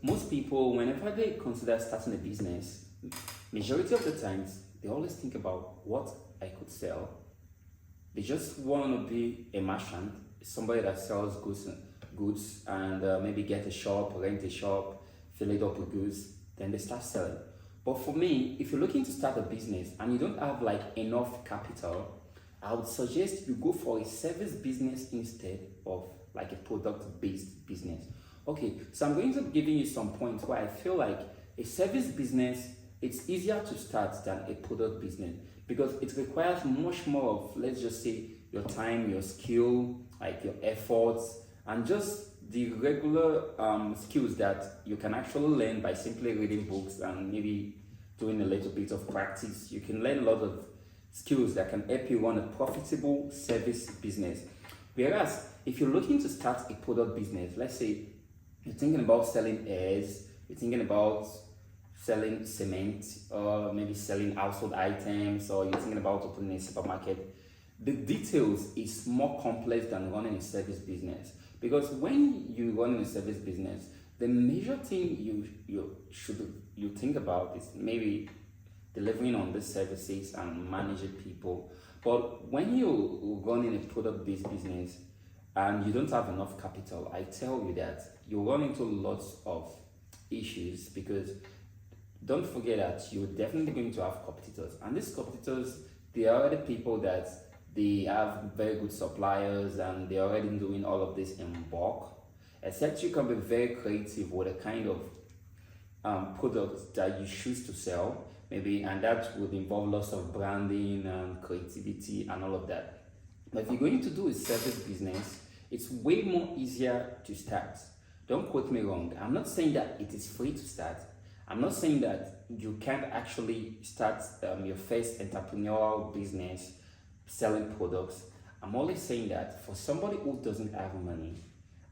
most people, whenever they consider starting a business, majority of the times they always think about what I could sell. They just want to be a merchant, somebody that sells goods and maybe get a shop, rent a shop, fill it up with goods, then they start selling. But for me, if you're looking to start a business and you don't have like enough capital, I would suggest you go for a service business instead of like a product-based business. Okay, so I'm going to be giving you some points where I feel like a service business, it's easier to start than a product business because it requires much more of, let's just say, your time, your skill, like your efforts, and just the regular skills that you can actually learn by simply reading books and maybe doing a little bit of practice. You can learn a lot of skills that can help you run a profitable service business. Whereas if you're looking to start a product business, let's say you're thinking about selling airs, you're thinking about selling cement, or maybe selling household items, or you're thinking about opening a supermarket, the details is more complex than running a service business. Because when you run a service business, the major thing you think about is maybe delivering on the services and managing people. But when you're running a product-based business and you don't have enough capital, I tell you that you run into lots of issues because don't forget that you're definitely going to have competitors. And these competitors, they are the people that they have very good suppliers and they're already doing all of this in bulk. Except you can be very creative with the kind of products that you choose to sell, maybe, and that would involve lots of branding and creativity and all of that. But if you're going to do a service business, it's way more easier to start. Don't quote me wrong. I'm not saying that it is free to start. I'm not saying that you can't actually start your first entrepreneurial business selling products. I'm only saying that for somebody who doesn't have money,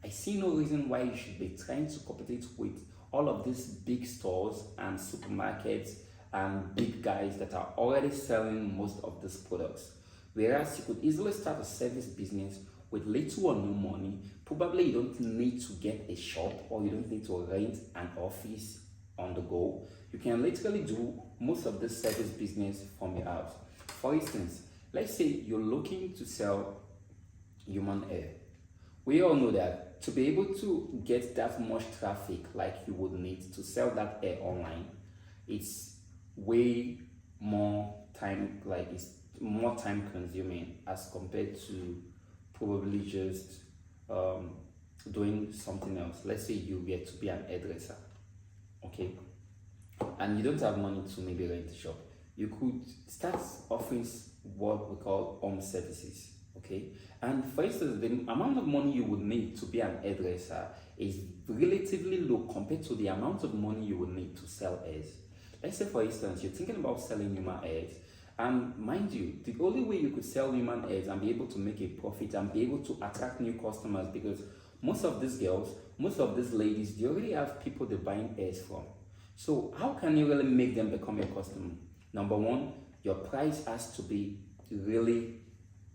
I see no reason why you should be trying to compete with all of these big stores and supermarkets and big guys that are already selling most of these products. Whereas you could easily start a service business with little or no money. Probably you don't need to get a shop or you don't need to rent an office on the go. You can literally do most of this service business from your house. For instance, let's say you're looking to sell human hair. We all know that to be able to get that much traffic like you would need to sell that hair online, it's way more time, like it's more time consuming as compared to probably just doing something else. Let's say you get to be an hairdresser, okay, and you don't have money to maybe rent a shop. You could start offering what we call home services, okay? And for instance, the amount of money you would need to be an hairdresser is relatively low compared to the amount of money you would need to sell hairs. Let's say, for instance, you're thinking about selling human hairs, and mind you, the only way you could sell human hairs and be able to make a profit and be able to attract new customers, because most of these girls, most of these ladies, they already have people they're buying hairs from. So how can you really make them become your customer? Number one, your price has to be really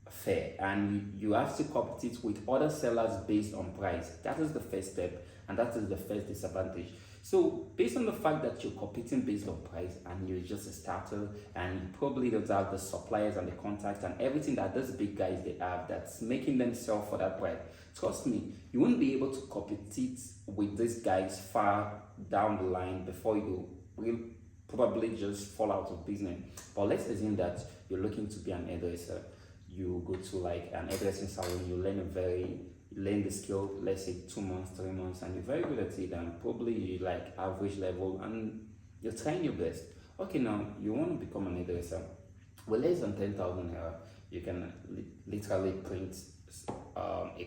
fair and you have to compete with other sellers based on price. That is the first step and that is the first disadvantage. So based on the fact that you're competing based on price and you're just a starter and you probably don't have the suppliers and the contacts and everything that those big guys they have that's making them sell for that price, trust me, you won't be able to compete with these guys far down the line before you will probably just fall out of business. But let's assume that you're looking to be an hairdresser. You go to like an hairdressing salon, you learn the skill, let's say 2 months, 3 months, and you're very good at it, and probably you like average level, and you're trying your best. Okay, now you want to become an hairdresser. With less than 10,000 naira, you can literally print a